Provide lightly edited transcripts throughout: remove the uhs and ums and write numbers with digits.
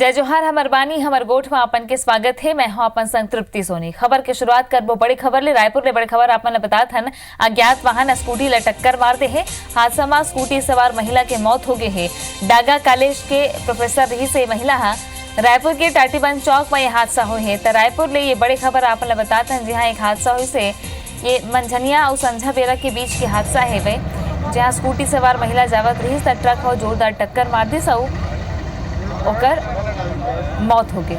जय जोहार हमर बानी हमर गोठ में अपन के स्वागत है। मैं हूं अपन संग तृप्ति सोनी। खबर के शुरुआत करबो बड़ी खबर ले। रायपुर ले बड़ी खबर अपन बतात हन अज्ञात वाहन स्कूटी ला टक्कर मार दे है। हादसा में स्कूटी सवार महिला के मौत हो गई है। डागा कॉलेज के प्रोफेसर रही से महिला रायपुर के टाटीबंद चौक में यह हादसा हुई है। तो रायपुर ले ये बड़ी खबर अपन बताते हैं जहाँ एक हादसा हुई से ये मंझनिया और संझा बेरा के बीच के हादसा है वे जहाँ स्कूटी सवार महिला जावत रही तो ट्रक हो जोरदार टक्कर मार दी सऊ ओकर मौत हो गई।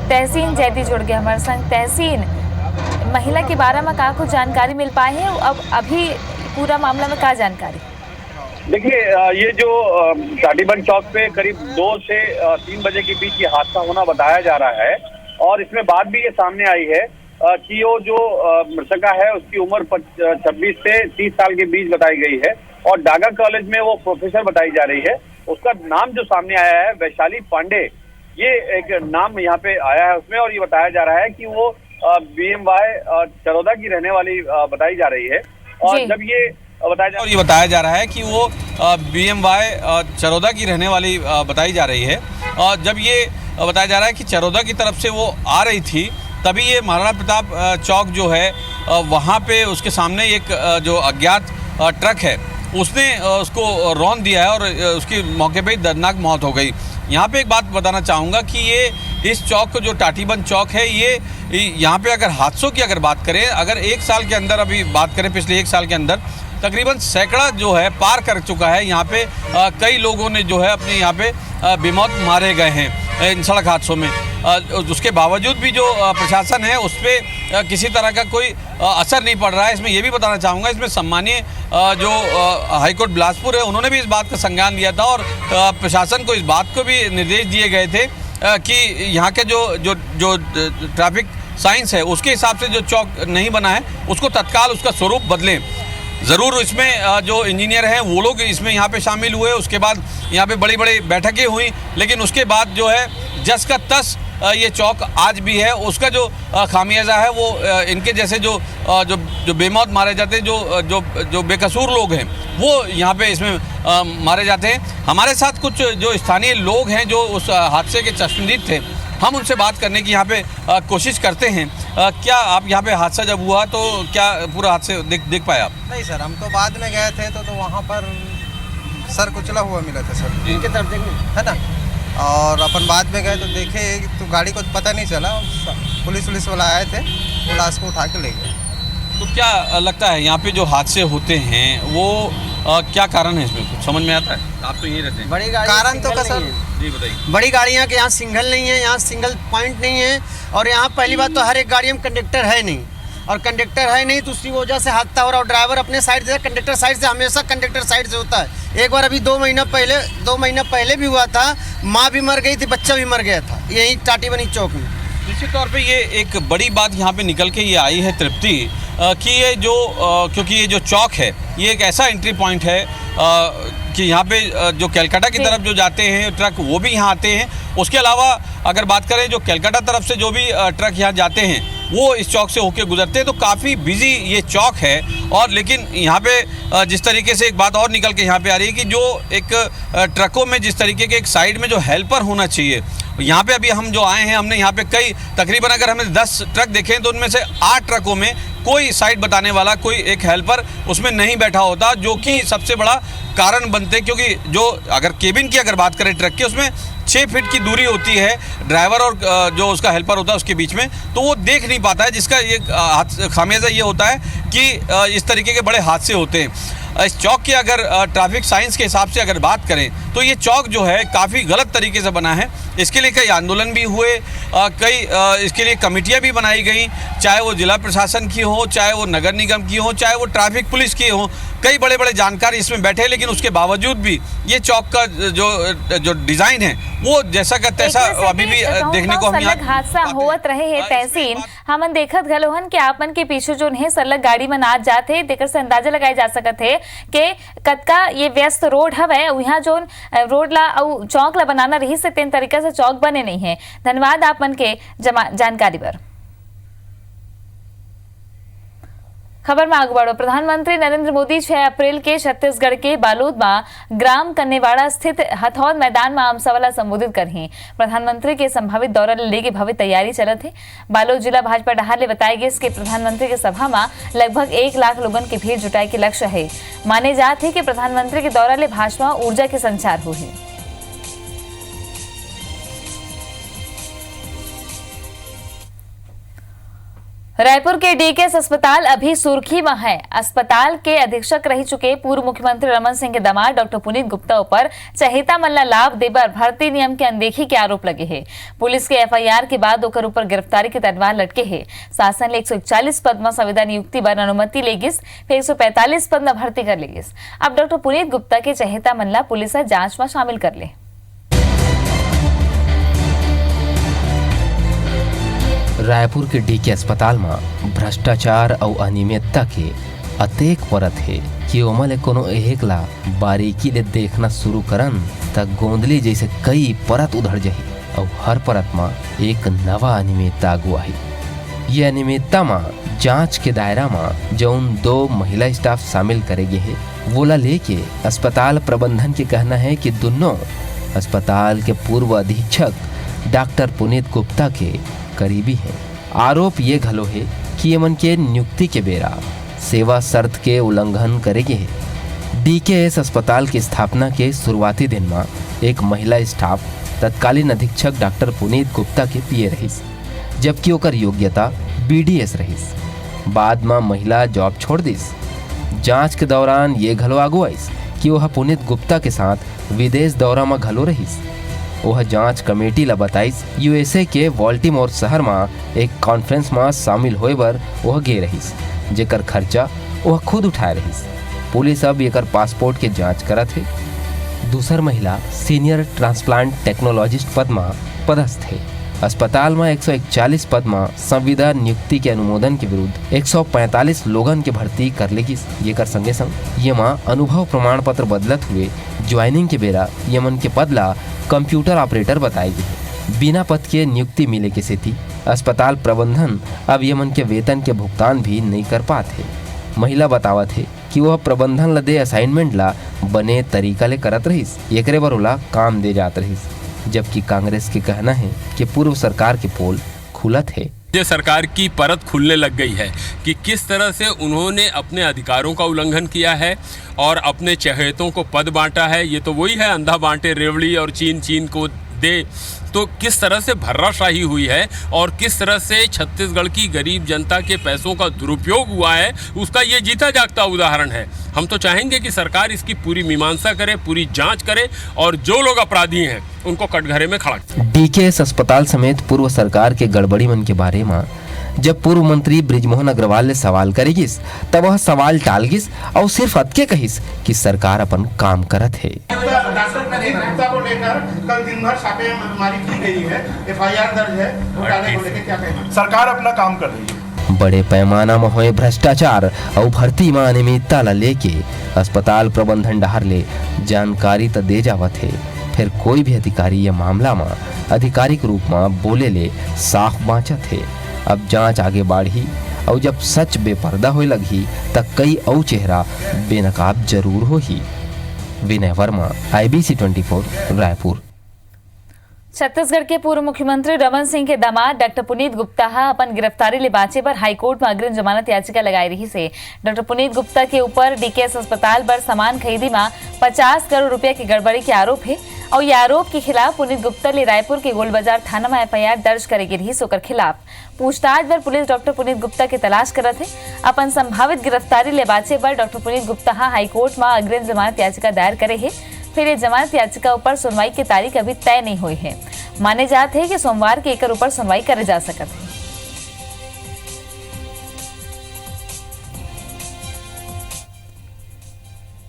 तहसीन जैदी जुड़ गए हमारे संग। तहसीन महिला के बारे में का कुछ जानकारी मिल पाई है? अब अभी पूरा मामला में क्या जानकारी? देखिए ये जो टाटीबंद चौक पे करीब 2 से 3 बजे के बीच ये हादसा होना बताया जा रहा है और इसमें बात भी ये सामने आई है कि वो जो मृतका है उसकी उम्र 26 से 30 साल के बीच बताई गई है और डागा कॉलेज में वो प्रोफेसर बताई जा रही है। उसका नाम जो सामने आया है वैशाली पांडे, ये एक नाम यहाँ पे आया है उसमें और ये बताया जा रहा है कि वो BMY चरौदा की रहने वाली बताई जा रही है। और जब ये बताया जा रहा है कि वो BMY चरौदा की रहने वाली बताई जा रही है और जब ये बताया जा रहा है कि चरौदा की तरफ से वो आ रही थी तभी ये महाराणा प्रताप चौक जो है वहाँ पे उसके सामने एक जो अज्ञात ट्रक है उसने उसको रौंद दिया है और उसकी मौके पे ही दर्दनाक मौत हो गई। यहाँ पे एक बात बताना चाहूँगा कि ये इस चौक जो टाटीबंद चौक है ये यहाँ पे अगर हादसों की अगर बात करें, अगर 1 साल के अंदर अभी बात करें पिछले 1 साल के अंदर तकरीबन सैकड़ा जो है पार कर चुका है। यहाँ पे कई लोगों ने जो है अपने यहाँ पे बेमौत मारे गए हैं इन सड़क हादसों में। उसके बावजूद भी जो प्रशासन है उस पर किसी तरह का कोई असर नहीं पड़ रहा है। इसमें ये भी बताना चाहूँगा, इसमें सम्मानीय जो हाईकोर्ट बिलासपुर है उन्होंने भी इस बात का संज्ञान लिया था और प्रशासन को इस बात को भी निर्देश दिए गए थे कि यहाँ के जो ट्रैफिक साइंस है उसके हिसाब से जो चौक नहीं बना है उसको तत्काल उसका स्वरूप बदलें। ज़रूर इसमें जो इंजीनियर हैं वो लोग इसमें यहाँ पे शामिल हुए, उसके बाद यहाँ पे बड़ी बड़ी बैठकें हुई, लेकिन उसके बाद जो है जस का तस ये चौक आज भी है। उसका जो खामियाजा है वो इनके जैसे जो बेमौत मारे जाते हैं, जो बेकसूर लोग हैं वो यहाँ पे इसमें मारे जाते हैं। हमारे साथ कुछ जो स्थानीय लोग हैं जो उस हादसे के चश्मदीद थे, हम उनसे बात करने की यहाँ पे कोशिश करते हैं। क्या आप यहाँ पे हादसा जब हुआ तो क्या पूरा हादसे देख पाए आप? नहीं सर, हम तो बाद में गए थे तो वहाँ पर सर कुचला हुआ मिला था सर, इनके तरफ देखने है ना, और अपन बाद में गए तो देखे तो गाड़ी को पता नहीं चला, पुलिस वाला आए थे, वो लाश को उठा के ले गए। तो क्या लगता है यहाँ पे जो हादसे होते हैं वो क्या कारण है? इसमें कुछ समझ में आता है? आप तो यही रहते हैं। बड़ी कारण तो का सर जी बताइए। बड़ी गाड़ियाँ के यहाँ सिंगल नहीं है, यहाँ सिंगल पॉइंट नहीं है और यहाँ पहली बात तो हर एक गाड़ी में कंडक्टर है नहीं, और कंडक्टर है नहीं तो उसकी वजह से हादसा हो रहा है। और ड्राइवर अपने साइड से, कंडक्टर साइड से, हमेशा कंडक्टर साइड से होता है। एक बार अभी 2 महीना पहले भी हुआ था, माँ भी मर गई थी, बच्चा भी मर गया था यही टाटीबंद चौक में। निश्चित तौर पे ये एक बड़ी बात यहाँ पे निकल के ये आई है तृप्ति कि ये जो क्योंकि ये जो चौक है ये एक ऐसा एंट्री पॉइंट है कि यहाँ पे जो कलकत्ता की तरफ जो जाते हैं ट्रक वो भी यहाँ आते हैं। उसके अलावा अगर बात करें जो कलकत्ता तरफ से जो भी ट्रक यहाँ जाते हैं वो इस चौक से होके गुजरते हैं, तो काफ़ी बिजी ये चौक है। और लेकिन यहाँ पे जिस तरीके से एक बात और निकल के यहाँ पे आ रही है कि जो एक ट्रकों में जिस तरीके के एक साइड में जो हेल्पर होना चाहिए, यहाँ पे अभी हम जो आए हैं हमने यहाँ पे कई तकरीबन अगर हमने 10 ट्रक देखे तो उनमें से 8 ट्रकों में कोई साइड बताने वाला, कोई एक हेल्पर उसमें नहीं बैठा होता, जो कि सबसे बड़ा कारण बनते। क्योंकि जो अगर केबिन की अगर बात करें ट्रक की, उसमें 6 फीट की दूरी होती है ड्राइवर और जो उसका हेल्पर होता है उसके बीच में, तो वो देख नहीं पाता है, जिसका ये खामियाजा ये होता है कि इस तरीके के बड़े हादसे होते हैं। इस चौक के अगर ट्रैफिक साइंस के हिसाब से अगर बात करें तो ये चौक जो है काफ़ी गलत तरीके से बना है। इसके लिए कई आंदोलन भी हुए, कई इसके लिए कमेटियां भी बनाई गई, चाहे वो जिला प्रशासन की हो, चाहे वो नगर निगम की हो, चाहे वो ट्रैफिक पुलिस की हो। कई बड़े बड़े जानकार इसमें बैठे, लेकिन उसके बावजूद भी ये चौक का जो डिज़ाइन है वो जैसा का तैसा अभी भी देखने को हम हादसा होत रहे है। तहसीन हमन देखत गलोहन कि आपन के पीछे जो है सलग गाड़ी में नाच जाते, देकर से अंदाजा लगाए जा सकत है कि कतका ये व्यस्त रोड हवे, यहाँ जो रोड ला और चौक ला बनाना रही से तेन तरीका से चौक बने नहीं है। धन्यवाद आपन के जानकारी पर। खबर में आगे बढ़ो। प्रधानमंत्री नरेंद्र मोदी 6 अप्रैल के छत्तीसगढ़ के बालोद में ग्राम कन्नेवाड़ा स्थित हथौद मैदान में आमसभा ला संबोधित करही। प्रधानमंत्री के संभावित दौरा लेके भव्य तैयारी चलत है। बालोद जिला भाजपा डहार ले बताई गई कि प्रधानमंत्री के सभा में लगभग 1 लाख लोगन के भीड़ जुटाए के लक्ष्य है। माने जात है कि प्रधानमंत्री के दौरा ले भाजपा ऊर्जा के संचार हुई। रायपुर के डीकेएस अस्पताल अभी सुर्खी में है। अस्पताल के अधीक्षक रह चुके पूर्व मुख्यमंत्री रमन सिंह के दामाद डॉक्टर पुनीत गुप्ता पर चहेता मल्ला लाभ देकर भर्ती नियम के अनदेखी के आरोप लगे हैं। पुलिस के एफआईआर के बाद ओकर ऊपर गिरफ्तारी के तलवार लटके है। शासन ने 141 पद में संविदा नियुक्ति बर अनुमति लेगिस, फिर 145 पद में भर्ती कर लेगिस। अब डॉक्टर पुनीत गुप्ता के चहेता मल्ला पुलिस जांच में शामिल कर ले। रायपुर के डीके अस्पताल में भ्रष्टाचार और अनियमितता के अतेक परत है कि ओमले कोनो एक ला बारीकी ले देखना शुरू करन तक गोंदली जैसे कई परत उधड़ जाही और हर परत में एक नवा अनियमितता अगुआही। ये अनियमितता में जांच के दायरा में जौन 2 महिला स्टाफ शामिल करेगे है वोला लेके अस्पताल प्रबंधन के कहना है कि दोनों अस्पताल के पूर्व अधीक्षक डॉक्टर पुनीत गुप्ता के करीबी हैं। आरोप ये घलो है कि यमन के नियुक्ति के बेरा सेवा शर्त के उल्लंघन करेगे है। डीकेएस अस्पताल की स्थापना के शुरुआती दिन में एक महिला स्टाफ तत्कालीन अधीक्षक डॉक्टर पुनीत गुप्ता के पीए रहीस, जबकि ओकर योग्यता बीडीएस रहीस। बाद में महिला जॉब छोड़ दिस। जांच के दौरान ये घलो आगू आईस कि वह पुनीत गुप्ता के साथ विदेश दौरा में घलो रहीस। वह जांच कमेटी ला बताइस यूएसए के बाल्टीमोर शहर में एक कॉन्फ्रेंस में शामिल होए बर वह गे रहीस, जेकर खर्चा वह खुद उठाए रहीस। पुलिस अब एकर पासपोर्ट के जांच करत है। दूसर महिला सीनियर ट्रांसप्लांट टेक्नोलॉजिस्ट पद में पदस्थ है। अस्पताल में 141 पद में संविदा नियुक्ति के अनुमोदन के विरुद्ध 145 लोगन के भर्ती कर लेगी। ये कर संगे संग ये माँ अनुभव प्रमाण पत्र बदलत हुए ज्वाइनिंग के बेरा यमन के पद ला कंप्यूटर ऑपरेटर बताएगी। बिना पद के नियुक्ति मिले के सेती अस्पताल प्रबंधन अब यमन के वेतन के भुगतान भी नहीं कर पाते। महिला बतावत है कि वह प्रबंधन ला दे असाइनमेंट ला बने तरीका ले करत रहीस, एकरे बर ओला काम दे जात रहीस। जबकि कांग्रेस के कहना है कि पूर्व सरकार के पोल खुलत है। ये सरकार की परत खुलने लग गई है कि किस तरह से उन्होंने अपने अधिकारों का उल्लंघन किया है और अपने चहेतों को पद बांटा है। ये तो वही है, अंधा बांटे रेवड़ी और चीन चीन को दे। तो किस तरह से भर्राशाही हुई है और किस तरह से छत्तीसगढ़ की गरीब जनता के पैसों का दुरुपयोग हुआ है, उसका ये जीता जागता उदाहरण है। हम तो चाहेंगे कि सरकार इसकी पूरी मीमांसा करे, पूरी जांच करे और जो लोग अपराधी हैं उनको कटघरे में खड़ा करे। डीकेएस अस्पताल समेत पूर्व सरकार के गड़बड़ी मन के बारे में जब पूर्व मंत्री बृजमोहन अग्रवाल ने सवाल करेगिस तब वह सवाल टालगिस और सिर्फ अतके कहिस कि सरकार अपन काम करत है। डॉक्टर पुनीत गुप्ता को लेकर कल दिन भर छापेमारी की गई है, एफआईआर दर्ज है, घोटाले को लेकर क्या कहना? सरकार अपना काम कर रही है। बड़े पैमाना में हुए भ्रष्टाचार और भर्ती में अनियमितता ला लेके अस्पताल प्रबंधन डहार ले जानकारी तो दे जावत है, फिर कोई भी अधिकारी ये मामला में आधिकारिक रूप में बोले ले साफ बाँचत है। अब जांच आगे बढ़ी और जब सच बेपर्दा होए लगी तब कई और चेहरा बेनकाब जरूर हो ही। विनय वर्मा, IBC 24, रायपुर। छत्तीसगढ़ के पूर्व मुख्यमंत्री रमन सिंह के दामाद डॉक्टर पुनीत गुप्ता अपन गिरफ्तारी ले बाँचे पर हाईकोर्ट में अग्रिम जमानत याचिका लगाई रही से। डॉक्टर पुनीत गुप्ता के ऊपर डीकेएस अस्पताल पर सामान खरीदी में 50 करोड़ रुपया की गड़बड़ी के आरोप है और ये आरोप के खिलाफ पुनीत गुप्ता ले रायपुर के गोल बाजार थाना में एफआईआर दर्ज करेगी रही। सोकर खिलाफ पूछताछ पर पुलिस डॉक्टर पुनीत गुप्ता की तलाश करत है। अपन संभावित गिरफ्तारी ले बाँचे पर डॉक्टर पुनीत गुप्ता हाईकोर्ट में अग्रिम जमानत याचिका दायर करे है। फिर ये जमानत याचिका ऊपर सुनवाई की तारीख अभी तय नहीं हुई है। माने जाते हैं कि सोमवार के एकर ऊपर सुनवाई करे जा सकत है।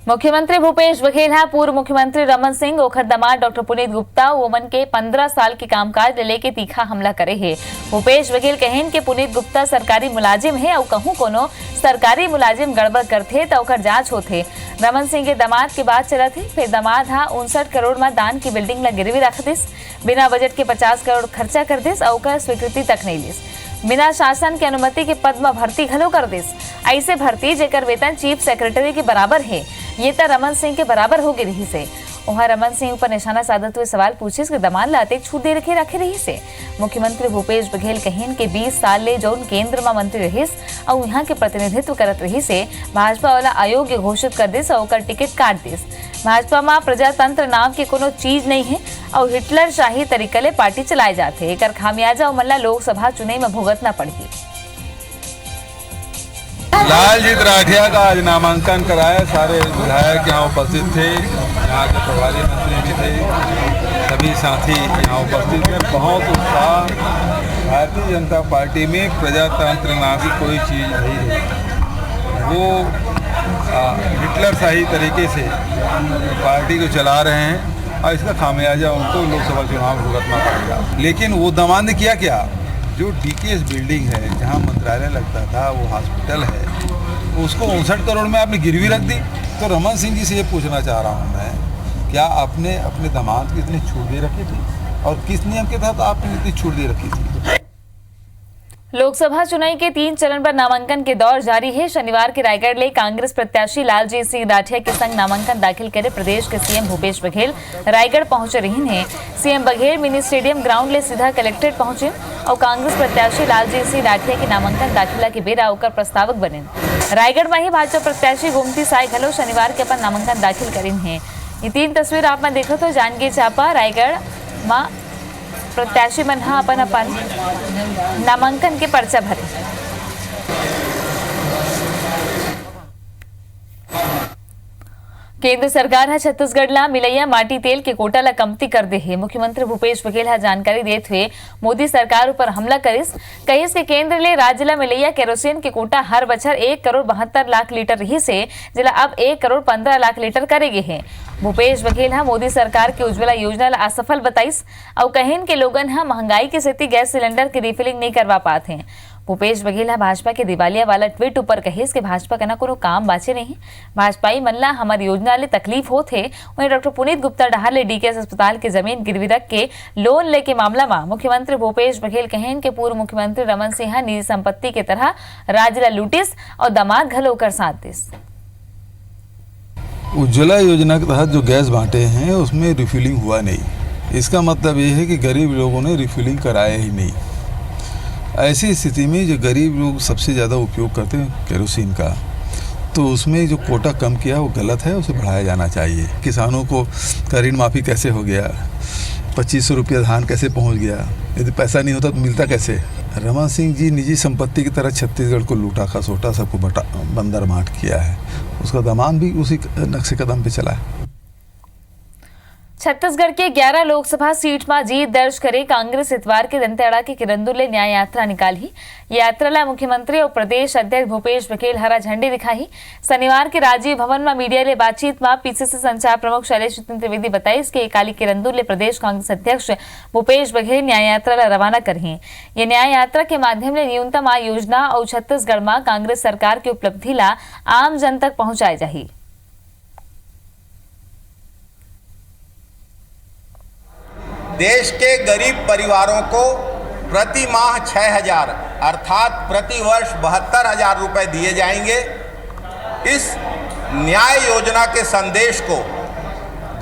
मुख्यमंत्री भूपेश बघेल पूर्व मुख्यमंत्री रमन सिंह ओखर दामाद डॉक्टर पुनीत गुप्ता ओमन के 15 साल के कामकाज ले लेके तीखा हमला करे है। भूपेश बघेल कहेन कि पुनीत गुप्ता सरकारी मुलाजिम है और कहूं कोनो सरकारी मुलाजिम गड़बड़ करथे तो ओकर जांच होथे। रमन सिंह के दामाद के बात चलत है, फिर दामाद 59 करोड़ में दान की बिल्डिंग ला गिरवी रख दिस, बिना बजट के 50 करोड़ खर्चा कर दिस और ओकर स्वीकृति तक नहीं लिस। बिना शासन के अनुमति के पद में भर्ती घलो कर दिस। ऐसे भर्ती जेकर वेतन चीफ सेक्रेटरी के बराबर है, ये तो रमन सिंह के बराबर हो गई रही से। वहाँ रमन सिंह पर निशाना साधते हुए सवाल पूछे कि दमान लाते छूट दे रखे रही से। मुख्यमंत्री भूपेश बघेल कहिन के 20 साल ले जौन केंद्र में मंत्री रहिस और यहाँ के प्रतिनिधित्व करत रही से भाजपा वाला अयोग्य घोषित कर दिस और टिकट काट दिस। भाजपा में प्रजातंत्र नाम के कोनो चीज नहीं है और हिटलर शाही तरीके ले पार्टी चलाए जाते, एक खामियाजा मल्ला लोकसभा चुनाव में भुगतना पड़ी। लालजीत राठिया का आज नामांकन कराया। सारे विधायक यहाँ उपस्थित थे, यहाँ के प्रभारी मंत्री भी थे, सभी साथी यहाँ उपस्थित थे। बहुत उत्साह। भारतीय जनता पार्टी में प्रजातंत्र नाम की कोई चीज़ नहीं है। वो हिटलर शाही तरीके से पार्टी को चला रहे हैं और इसका खामियाजा उनको लोकसभा चुनाव में भुगतना पड़ेगा। लेकिन वो दमांद किया क्या? जो डीकेएस बिल्डिंग है जहां मंत्रालय लगता था, वो हॉस्पिटल है, उसको 59 करोड़ में आपने गिरवी रख दी। तो रमन सिंह जी से ये पूछना चाह रहा हूं मैं, क्या आपने अपने दामाद की इतनी छूट दे रखी थी और किस नियम के तहत आपने इतनी छूट दे रखी थी? लोकसभा चुनाव के 3 चरण पर नामांकन के दौर जारी है। शनिवार के रायगढ़ ले कांग्रेस प्रत्याशी लालजीत सिंह राठिया के संग नामांकन दाखिल करे प्रदेश के सीएम भूपेश बघेल रायगढ़ पहुंच रही हैं। CM Baghel mini stadium ground ले सीधा कलेक्ट्रेट पहुंचे और कांग्रेस प्रत्याशी लालजीत सिंह राठिया के नामांकन दाखिला के बेरा होकर प्रस्तावक बने। रायगढ़ में ही भाजपा प्रत्याशी गोमती साय घलो शनिवार के अपन नामांकन दाखिल करीन है। ये 3 तस्वीर आप में देखो तो जांजगीर चांपा रायगढ़ में प्रत्याशी मन अपन नामांकन के पर्चा भरे। केंद्र सरकार है छत्तीसगढ़ ला मिलैया माटी तेल के कोटा ला कमती कर दे है। मुख्यमंत्री भूपेश बघेल हा जानकारी देते हुए मोदी सरकार ऊपर हमला कहिस के केंद्र ले राज्य ला मिलैया केरोसिन के कोटा हर बछर 1 करोड़ 72 लाख लीटर रही से जिला अब 1 करोड़ 15 लाख लीटर करेगे है। भूपेश बघेल हा मोदी सरकार के उज्ज्वला योजना ला असफल बताइस और कहिन के लोगन हा महंगाई के सेती गैस सिलेंडर की रिफिलिंग नहीं करवा पाते हैं। भूपेश बघेल हा भाजपा के दिवालिया वाला ट्वीट ऊपर कहिस कि भाजपा का ना कोनो काम बाचे नहीं, भाजपाई मन ला हमारी योजना ले तकलीफ होते। वहीं डॉक्टर पुनीत गुप्ता डहार ले डीकेएस अस्पताल के जमीन गिरवी रख के लोन लेके मामला में मुख्यमंत्री भूपेश बघेल कहें कि पूर्व मुख्यमंत्री रमन सिंह निजी संपत्ति की तरह राज्य ला लूटिस और दामाद घलो कर साथ दिस। उज्ज्वला योजना के तहत जो गैस बांटे हैं उसमें रिफिलिंग हुआ नहीं। इसका मतलब ये है कि गरीब लोगों ने रिफिलिंग कराया ही नहीं। ऐसी स्थिति में जो गरीब लोग सबसे ज़्यादा उपयोग करते हैं केरोसिन का, तो उसमें जो कोटा कम किया वो गलत है, उसे बढ़ाया जाना चाहिए। किसानों को का ऋण माफ़ी कैसे हो गया, 2500 रुपया धान कैसे पहुंच गया, यदि पैसा नहीं होता तो मिलता कैसे? रमन सिंह जी निजी संपत्ति की तरह छत्तीसगढ़ को लूटा खसोटा सबको बंदर माट किया है। उसका दामान भी उसी नक्शे कदम पे चला है। छत्तीसगढ़ के 11 लोकसभा सीट में जीत दर्ज करे कांग्रेस इतवार के दंतेवाड़ा के किरंदुल ले न्याय यात्रा निकाली। यात्रा ला मुख्यमंत्री और प्रदेश अध्यक्ष भूपेश बघेल हरा झंडी दिखाई। शनिवार के राजीव भवन में मीडिया ले बातचीत में पीसीसी संचार प्रमुख शैलेश त्रिवेदी बताई कि काली किरंदुल ले प्रदेश कांग्रेस अध्यक्ष भूपेश बघेल न्याय यात्रा ला रवाना करही। ये न्याय यात्रा के माध्यम ले न्यूनतम आय योजना और छत्तीसगढ़ में कांग्रेस सरकार की उपलब्धि ला आम जन तक पहुंचाई जाही। देश के गरीब परिवारों को प्रति माह 6,000 अर्थात प्रति वर्ष 72,000 रुपए दिए जाएंगे। इस न्याय योजना के संदेश को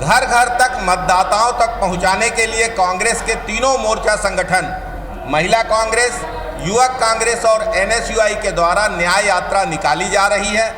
घर घर तक मतदाताओं तक पहुंचाने के लिए कांग्रेस के तीनों मोर्चा संगठन महिला कांग्रेस, युवक कांग्रेस और एनएसयूआई के द्वारा न्याय यात्रा निकाली जा रही है।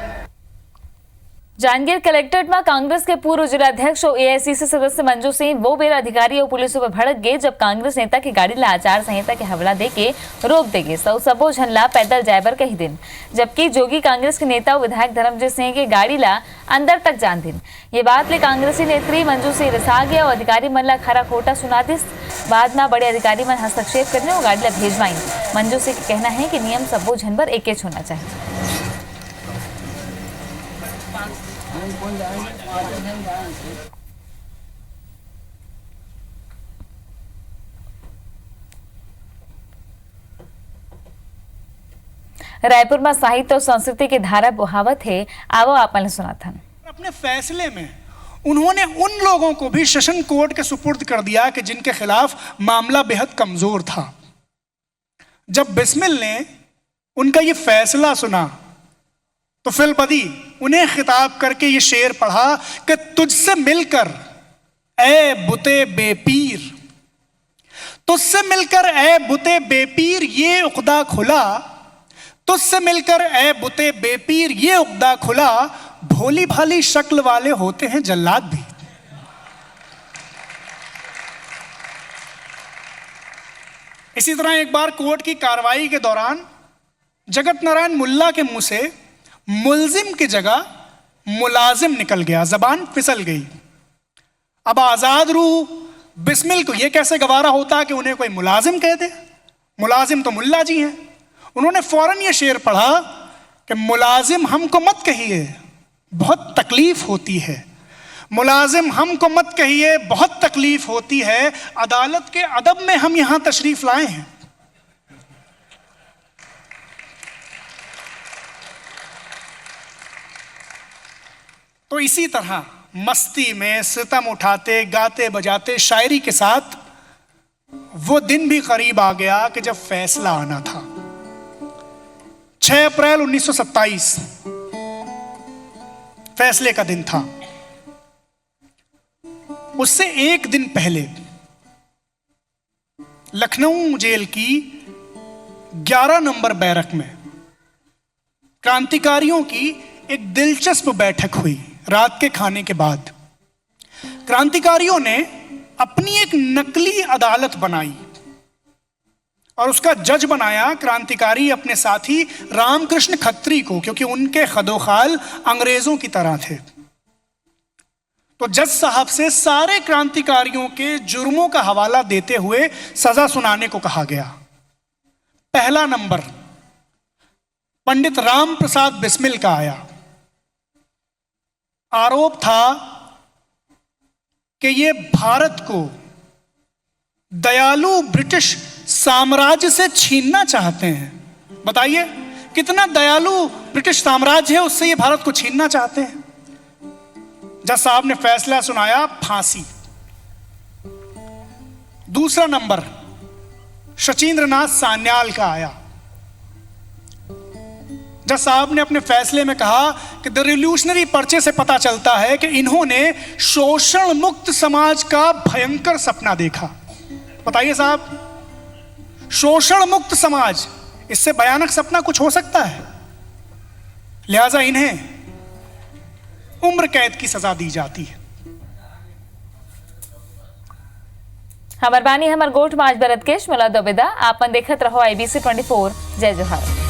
जांजगीर कलेक्ट्रेट में कांग्रेस के पूर्व जिलाध्यक्ष और एआईसीसी सदस्य मंजू सिंह वो बेर अधिकारी और पुलिस पर भड़क गए जब कांग्रेस नेता की गाड़ी ला आचार संहिता के हवाला देके रोक देगे। सबो झनला पैदल जायबर कही दिन, जबकि जोगी कांग्रेस के नेता और विधायक धर्मजीत सिंह की गाड़ी ला अंदर तक जान दिन। ये बात ले कांग्रेसी नेत्री मंजू सिंह रिसा गया और अधिकारी मन ला खरा खोटा सुना दिस। बाद में बड़े अधिकारी मन हस्तक्षेप करने और गाड़ी ला भेजवाई। मंजू सिंह का कहना है कि नियम सबो झन पर एक होना चाहिए। रायपुर में साहित्य और संस्कृति की धारा बहावत है। आवो आपने सुना था। अपने फैसले में उन्होंने उन लोगों को भी सेशन कोर्ट के सुपुर्द कर दिया कि जिनके खिलाफ मामला बेहद कमजोर था। जब बिस्मिल ने उनका ये फैसला सुना तो फिलपदी उन्हें खिताब करके ये शेर पढ़ा कि तुझसे मिलकर ए बुते बेपीर, तुझसे मिलकर ए बुते बेपीर ये उक़दा खुला, तुझसे मिलकर ए बुते बेपीर ये उक़दा खुला, भोली भाली शक्ल वाले होते हैं जल्लाद भी। इसी तरह एक बार कोर्ट की कार्रवाई के दौरान जगत नारायण मुल्ला के मुंह से मुल्जिम की जगह मुलाजिम निकल गया, जबान फिसल गई। अब आजाद रूह बिस्मिल को यह कैसे गवारा होता कि उन्हें कोई मुलाजिम कह दे, मुलाजिम तो मुल्ला जी हैं। उन्होंने फौरन ये शेर पढ़ा कि मुलाजिम हमको मत कहिए, बहुत तकलीफ होती है, मुलाजिम हमको मत कहिए, बहुत तकलीफ होती है, अदालत के अदब में हम यहां तशरीफ लाए हैं। तो इसी तरह मस्ती में सितम उठाते गाते बजाते शायरी के साथ वो दिन भी करीब आ गया कि जब फैसला आना था। 6 अप्रैल 1927 फैसले का दिन था। उससे एक दिन पहले लखनऊ जेल की 11 नंबर बैरक में क्रांतिकारियों की एक दिलचस्प बैठक हुई। रात के खाने के बाद क्रांतिकारियों ने अपनी एक नकली अदालत बनाई और उसका जज बनाया क्रांतिकारी अपने साथी रामकृष्ण खत्री को, क्योंकि उनके खदोखाल अंग्रेजों की तरह थे। तो जज साहब से सारे क्रांतिकारियों के जुर्मों का हवाला देते हुए सजा सुनाने को कहा गया। पहला नंबर पंडित राम प्रसाद बिस्मिल का आया। आरोप था कि ये भारत को दयालु ब्रिटिश साम्राज्य से छीनना चाहते हैं। बताइए कितना दयालु ब्रिटिश साम्राज्य है, उससे ये भारत को छीनना चाहते हैं। जज साहब ने फैसला सुनाया, फांसी। दूसरा नंबर शचीन्द्रनाथ सान्याल का आया। जज साहब ने अपने फैसले में कहा कि द रिवॉल्यूशनरी पर्चे से पता चलता है कि इन्होंने शोषण मुक्त समाज का भयंकर सपना देखा। बताइए साहब, शोषण मुक्त समाज, इससे भयानक सपना कुछ हो सकता है? लिहाजा इन्हें उम्र कैद की सजा दी जाती है। हमार बानी हमर गोठ माज बरत केश मुला दोबेदा आपन देखत रहो IBC 24। जय जोहार।